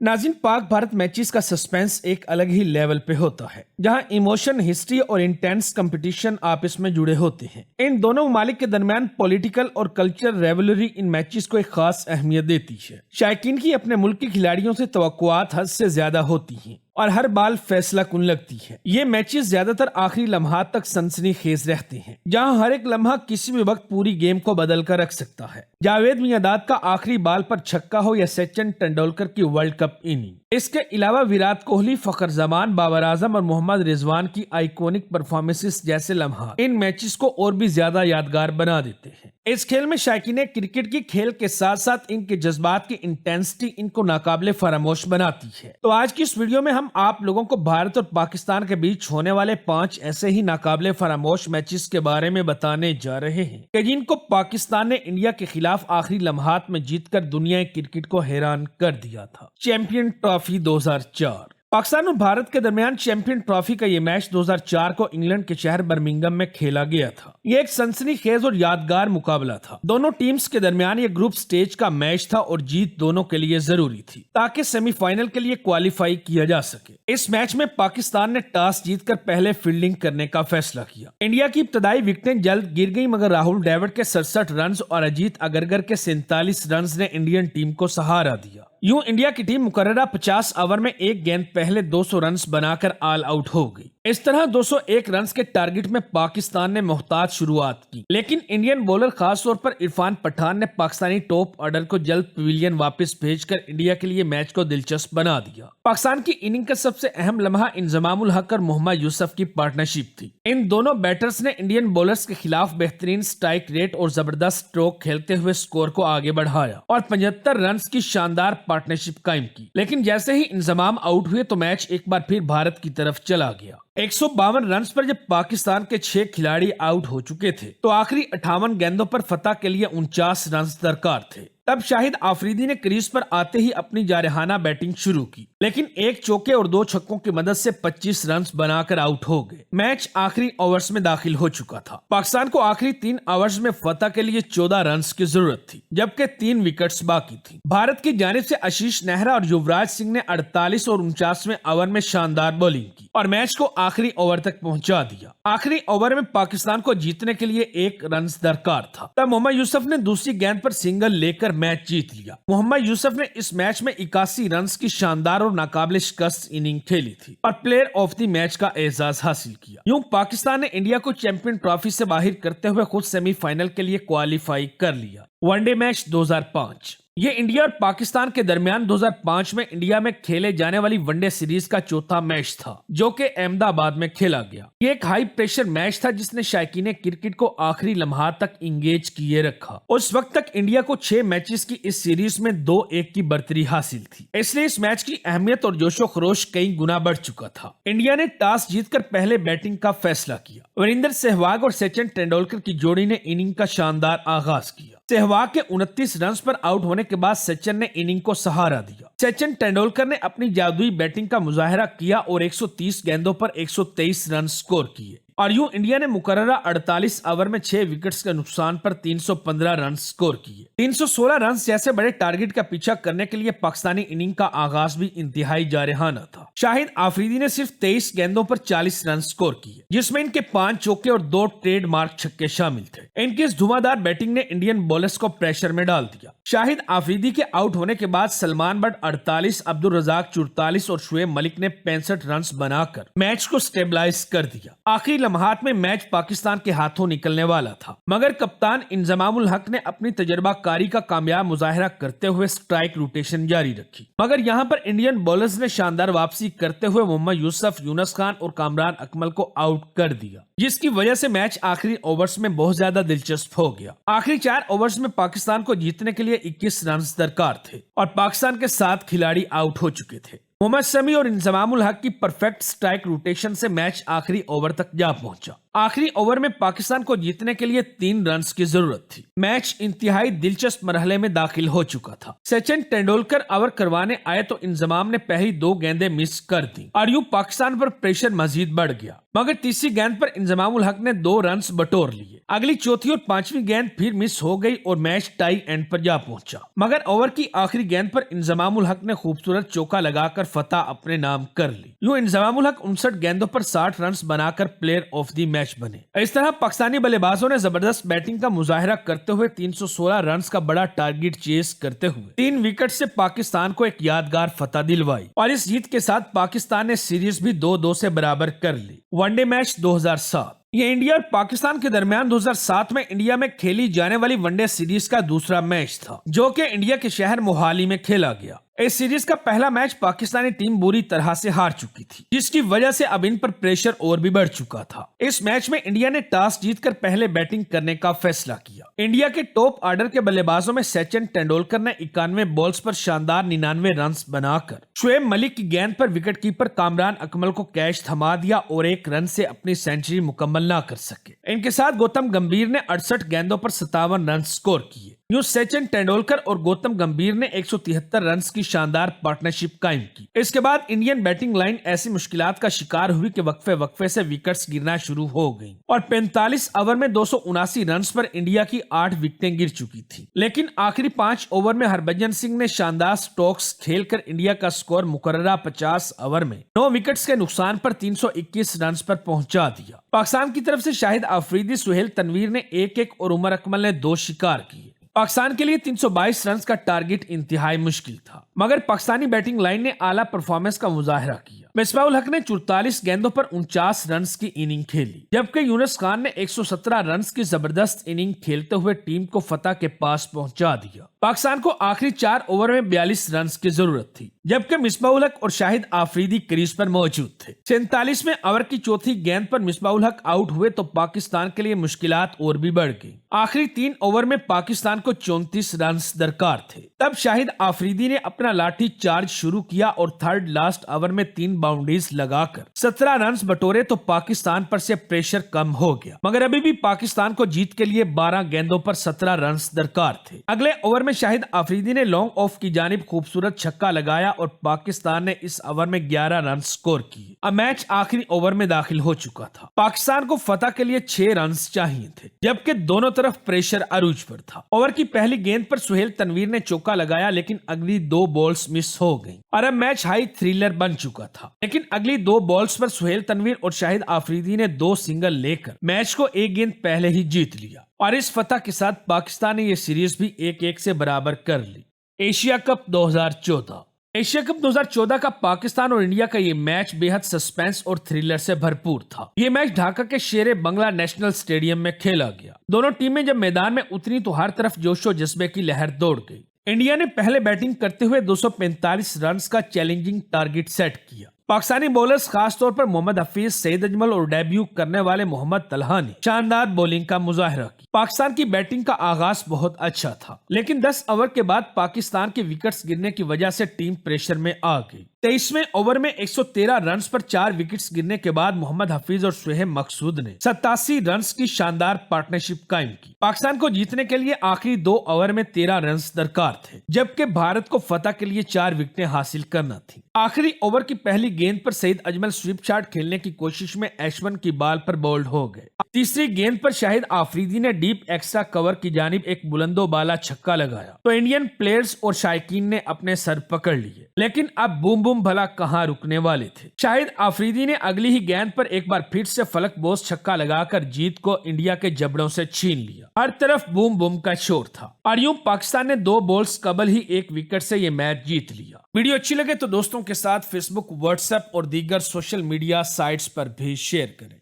नाज़रीन, पाक भारत मैचेस का सस्पेंस एक अलग ही लेवल पे होता है, जहां इमोशन, हिस्ट्री और इंटेंस कंपटीशन आपस में जुड़े होते हैं। इन दोनों ममालिक के दरमियान पॉलिटिकल और कल्चरल रेवलरी इन मैचेस को एक खास अहमियत देती है। शायकीन की अपने मुल्क के खिलाड़ियों से तवक्कुआत हद से ज्यादा होती हैं और हर बाल फैसला कुन लगती है। ये मैचेस ज्यादातर आखिरी लम्हात तक सनसनीखेज रहते हैं, जहां हर एक लम्हा किसी भी वक्त पूरी गेम को बदल कर रख सकता है। जावेद मियांदाद का आखिरी बाल पर छक्का हो या सचिन तेंदुलकर की वर्ल्ड कप इनिंग, इसके अलावा विराट कोहली, फखर जमान, बाबर आजम और मोहम्मद रिजवान की आइकॉनिक परफॉर्मेंसेस जैसे लम्हा इन मैचेस को और भी ज्यादा यादगार बना देते हैं। इस खेल में शायकीन क्रिकेट की खेल के साथ साथ इनके जज्बात की इंटेंसिटी इनको नाकाबिले फरामोश बनाती है। तो आज की इस वीडियो में हम आप लोगों को भारत और पाकिस्तान के बीच होने वाले 5 ऐसे ही नाकाबिले फरामोश मैचेस के बारे में बताने जा रहे हैं कि जिनको पाकिस्तान ने इंडिया के खिलाफ आखिरी लम्हात में जीतकर दुनिया क्रिकेट को हैरान कर दिया था। Champion trophy 2004। पाकिस्तान और भारत के दरमियान चैंपियन ट्रॉफी का ये मैच 2004 को इंग्लैंड के शहर बर्मिंघम में खेला गया था। ये एक सनसनीखेज और यादगार मुकाबला था। दोनों टीम्स के दरमियान ये ग्रुप स्टेज का मैच था और जीत दोनों के लिए जरूरी थी ताकि सेमीफाइनल के लिए क्वालिफाई किया जा सके। इस मैच में पाकिस्तान ने टॉस जीतकर पहले फील्डिंग करने का फैसला किया। इंडिया की इब्तदाई विकेटें जल्द गिर गई, मगर राहुल द्रविड़ के 67 रन और अजीत अगरकर के 47 रन ने इंडियन टीम को सहारा दिया। यूं इंडिया की टीम मुकर्ररा 50 ओवर में एक गेंद पहले 200 रन बनाकर ऑल आउट हो गई। इस तरह 201 रन के टारगेट में पाकिस्तान ने मोहताज शुरुआत की, लेकिन इंडियन बॉलर खास तौर पर इरफान पठान ने पाकिस्तानी टॉप ऑर्डर को जल्द पवेलियन वापस भेजकर इंडिया के लिए मैच को दिलचस्प बना दिया। पाकिस्तान की इनिंग का सबसे अहम लम्हा इंजमामुल हक और मोहम्मद यूसुफ की पार्टनरशिप थी। इन दोनों बैटर्स ने इंडियन बॉलर्स के खिलाफ बेहतरीन स्ट्राइक रेट और जबरदस्त स्ट्रोक खेलते हुए स्कोर को आगे बढ़ाया और 75 रन की शानदार पार्टनरशिप कायम की। लेकिन जैसे ही इंजमाम आउट हुए तो मैच एक बार फिर भारत की तरफ चला गया। 152 रन पर जब पाकिस्तान के 6 खिलाड़ी आउट हो चुके थे तो आखिरी 58 गेंदों पर फतह के लिए 49 रन दरकार थे। तब शाहिद आफरीदी ने क्रीज पर आते ही अपनी जारहाना बैटिंग शुरू की, लेकिन एक चौके और 2 छक्कों की मदद से 25 रन बनाकर आउट हो गए। मैच आखिरी ओवर्स में दाखिल हो चुका था। पाकिस्तान को आखिरी 3 ओवर्स में फतह के लिए 14 रन की जरूरत थी, जबकि 3 विकेट्स बाकी थी। भारत की जानिब से आशीष नेहरा और युवराज सिंह ने 48 और 49वें ओवर में शानदार बॉलिंग की और मैच को आखिरी ओवर तक पहुंचा दिया। आखिरी ओवर में पाकिस्तान को जीतने के लिए 1 रन दरकार था। तब मोहम्मद यूसुफ ने दूसरी गेंद पर सिंगल लेकर मैच जीत लिया। मोहम्मद यूसुफ ने इस मैच में 81 रन की शानदार और नाकाबिले शिकस्त इनिंग खेली थी और प्लेयर ऑफ द मैच का एजाज हासिल किया। यूं पाकिस्तान ने इंडिया को चैंपियन ट्रॉफी से बाहर करते हुए खुद सेमीफाइनल के लिए क्वालिफाई कर लिया। One day match 2005। ये इंडिया और पाकिस्तान के दरमियान 2005 में इंडिया में खेले जाने वाली वनडे सीरीज का चौथा मैच था, जो कि अहमदाबाद में खेला गया। ये एक हाई प्रेशर मैच था जिसने शायकीन क्रिकेट को आखिरी लम्हात तक इंगेज किए रखा। उस वक्त तक इंडिया को 6 मैचेस की इस सीरीज में 2-1 की बढ़तरी हासिल थी, इसलिए इस मैच की अहमियत और जोशो खरोश कई गुना बढ़ चुका था। इंडिया ने टॉस जीतकर पहले बैटिंग का फैसला किया। वीरेंद्र सहवाग और सचिन तेंदुलकर की जोड़ी ने इनिंग का शानदार आगाज किया। सहवाग के 29 रन पर आउट होने के बाद सचिन ने इनिंग को सहारा दिया। सचिन तेंदुलकर ने अपनी जादुई बैटिंग का मुजाहरा किया और 130 गेंदों पर 123 रन स्कोर किए और यूं इंडिया ने मुकर्ररा 48 ओवर में 6 विकेट्स के नुकसान पर 315 रन स्कोर किए। 316 रन जैसे बड़े टारगेट का पीछा करने के लिए पाकिस्तानी इनिंग का आगाज भी इंतहाई जारहाना था। शाहिद आफरीदी ने सिर्फ 23 गेंदों पर 40 रन स्कोर किए, जिसमें इनके 5 चौके और 2 ट्रेडमार्क छक्के शामिल थे। इनकी इस धुआंधार बैटिंग ने इंडियन बॉलर्स को प्रेशर में डाल दिया। शाहिद आफरीदी के आउट होने के बाद सलमान बट 48, अब्दुल रजाक 44 और शुएब मलिक ने 65 रन बनाकर मैच को स्टेबलाइज कर दिया। आखिरी लम्हात में मैच पाकिस्तान के हाथों निकलने वाला था, मगर कप्तान इंजमामुल हक ने अपनी तजर्बाकारी का कामयाब मुजाहरा करते हुए स्ट्राइक रोटेशन जारी रखी। मगर यहां पर इंडियन बॉलर्स ने शानदार वापसी करते हुए मोहम्मद यूसुफ, यूनुस खान और कामरान अकमल को आउट कर दिया, जिसकी वजह से मैच आखिरी ओवर्स में बहुत ज्यादा दिलचस्प हो गया। आखिरी 4 ओवर्स में पाकिस्तान को जीतने के लिए 21 रन दरकार थे और पाकिस्तान के 7 खिलाड़ी आउट हो चुके थे। मोहम्मद शमी और इंजमामुल हक की परफेक्ट स्ट्राइक रोटेशन से मैच आखिरी ओवर तक जा पहुंचा। आखिरी ओवर में पाकिस्तान को जीतने के लिए 3 रन की जरूरत थी। मैच इंतहाई दिलचस्प मरहले में दाखिल हो चुका था। सचिन तेंदुलकर ओवर करवाने आए तो इंजमाम ने पहली 2 गेंदें मिस कर दी और यूं पाकिस्तान पर प्रेशर मजीद बढ़ गया, मगर तीसरी गेंद पर इंजमामुल हक ने 2 रन बटोर लिए। अगली चौथी और 5वीं गेंद फिर मिस हो गई और मैच टाई एंड पर जा पहुंचा, मगर ओवर की आखिरी गेंद पर इंजमामुल हक ने खूबसूरत चौका लगाकर फतह अपने नाम कर ली। यूं इंजमामुल हक 59 गेंदों पर 60 रन बनाकर प्लेयर ऑफ द मैच बने। इस तरह पाकिस्तानी बल्लेबाजों ने जबरदस्त बैटिंग का मुजाहिरा करते हुए 316 रन का बड़ा टारगेट चेस करते हुए 3 विकेट से पाकिस्तान को एक यादगार फतह दिलवाई और इस जीत के साथ पाकिस्तान ने सीरीज भी 2-2 से बराबर कर ली। One day match 2007। ये इंडिया और पाकिस्तान के दरमियान 2007 में इंडिया में खेली जाने वाली वनडे सीरीज का दूसरा मैच था, जो कि इंडिया के शहर मोहाली में खेला गया। इस सीरीज का पहला मैच पाकिस्तानी टीम बुरी तरह से हार चुकी थी, जिसकी वजह से अब इन पर प्रेशर और भी बढ़ चुका था। इस मैच में इंडिया ने टॉस जीतकर पहले बैटिंग करने का फैसला किया। इंडिया के टॉप ऑर्डर के बल्लेबाजों में सचिन तेंदुलकर ने 91 बॉल्स पर शानदार 99 रन बनाकर शुएब मलिक की गेंद पर विकेटकीपर कामरान अकमल को कैच थमा दिया और 1 रन से अपनी सेंचुरी मुकम्मल ना कर सके। इनके साथ गौतम गंभीर ने 68 गेंदों पर 57 रन स्कोर किए। यूं सचिन तेंदुलकर और गौतम गंभीर ने 173 रन की शानदार पार्टनरशिप कायम की। इसके बाद इंडियन बैटिंग लाइन ऐसी मुश्किलात का शिकार हुई कि वक्फे से विकेट्स गिरना शुरू हो गईं और 45 ओवर में 279 रन पर इंडिया की 8 विकेटें गिर चुकी थी। लेकिन आखिरी 5 ओवर में हरभजन सिंह ने शानदार स्ट्रोक्स खेलकर इंडिया का स्कोर मुकर्ररा 50 ओवर में 9 विकेट्स के नुकसान पर 321 रन पर पहुंचा दिया। पाकिस्तान की तरफ से शाहिद आफरीदी, सुहेल तनवीर ने 1-1 और उमर अकमल ने 2 शिकार किए। पाकिस्तान के लिए 322 रन का टारगेट इंतहाई मुश्किल था, मगर पाकिस्तानी बैटिंग लाइन ने आला परफॉर्मेंस का मुजाहिरा किया। मिसबाह-उल हक ने 44 गेंदों पर 49 रन की इनिंग खेली, जबकि यूनुस खान ने 117 रन की जबरदस्त इनिंग खेलते हुए टीम को फतह के पास पहुंचा दिया। पाकिस्तान को आखिरी 4 ओवर में 42 रन की जरूरत थी, जबकि मिसबाह-उल हक और शाहिद आफरीदी क्रीज पर मौजूद थे। 47वें ओवर की चौथी गेंद पर मिसबाह-उल हक आउट हुए तो पाकिस्तान के लिए मुश्किलात और भी बढ़ गई। आखिरी 3 ओवर में पाकिस्तान को 34 रन दरकार थे। तब शाहिद आफरीदी ने अपना लाठी चार्ज शुरू किया और थर्ड लास्ट ओवर में 3 बाउंड्रीज लगाकर 17 रन बटोरे तो पाकिस्तान पर से प्रेशर कम हो गया, मगर अभी भी पाकिस्तान को जीत के लिए 12 गेंदों पर 17 रन दरकार थे। अगले ओवर में शाहिद आफरीदी ने लॉन्ग ऑफ की जानिब खूबसूरत छक्का लगाया और पाकिस्तान ने इस ओवर में 11 रन स्कोर किए। अब मैच आखिरी ओवर में दाखिल हो चुका था। पाकिस्तान को फतह के लिए 6 रन चाहिए थे, जबकि दोनों तरफ प्रेशर अरूज पर था। ओवर की पहली गेंद पर सुहेल तनवीर ने चौका लगाया, लेकिन अगली 2 बॉल्स मिस हो गईं और अब मैच हाई थ्रिलर बन चुका था। लेकिन अगली 2 बॉल्स पर सुहेल तनवीर और शाहिद आफरीदी ने 2 सिंगल लेकर मैच को 1 गेंद पहले ही जीत लिया और इस फतह के साथ पाकिस्तान ने यह सीरीज भी 1-1 से बराबर कर ली। Asia Cup 2014। एशिया कप 2014 का पाकिस्तान और इंडिया का ये मैच बेहद सस्पेंस और थ्रिलर से भरपूर था। ये मैच ढाका के शेरे बंगला नेशनल स्टेडियम में खेला गया। दोनों टीमें जब मैदान में उतरी तो हर तरफ जोशो जज्बे की लहर दौड़ गई। इंडिया ने पहले बैटिंग करते हुए 245 रन का चैलेंजिंग टारगेट सेट किया। पाकिस्तानी बॉलर्स खासतौर पर मोहम्मद हफीज, सईद अजमल और डेब्यू करने वाले मोहम्मद तलहा ने शानदार बॉलिंग का मुजाहिरा किया। पाकिस्तान की बैटिंग का आगाज बहुत अच्छा था, लेकिन 10 ओवर के बाद पाकिस्तान के विकेट्स गिरने की वजह से टीम प्रेशर में आ गई। 23वें ओवर में 113 रन पर 4 विकेट्स गिरने के बाद मोहम्मद हफीज और शुएब मकसूद ने 87 रन की शानदार पार्टनरशिप कायम की। पाकिस्तान को जीतने के लिए आखिरी 2 ओवर में 13 रन दरकार थे, जबकि भारत को फतह के लिए 4 विकेटें हासिल करना थी। आखिरी ओवर की पहली गेंद पर सईद अजमल स्वीप शॉट खेलने की कोशिश में एशवन की बाल पर बोल्ड हो गए। तीसरी गेंद पर शाहिद आफरीदी ने डीप एक्स्ट्रा कवर की जानिब एक बुलंदो बाला छक्का लगाया तो इंडियन प्लेयर्स और शायकीन ने अपने सर पकड़ लिए, लेकिन अब बूम बूम भला कहां रुकने वाले थे। शाहिद आफरीदी ने अगली ही गेंद पर एक बार फिर से फलक बोस छक्का लगाकर जीत को इंडिया के जबड़ों से छीन लिया। हर तरफ बूम बूम का शोर था और यूं पाकिस्तान ने 2 बॉल्स कबल ही 1 विकेट से ये मैच जीत लिया। वीडियो अच्छी लगे तो दोस्तों के साथ फेसबुक, व्हाट्सएप और दीगर सोशल मीडिया साइट्स पर भी शेयर करें।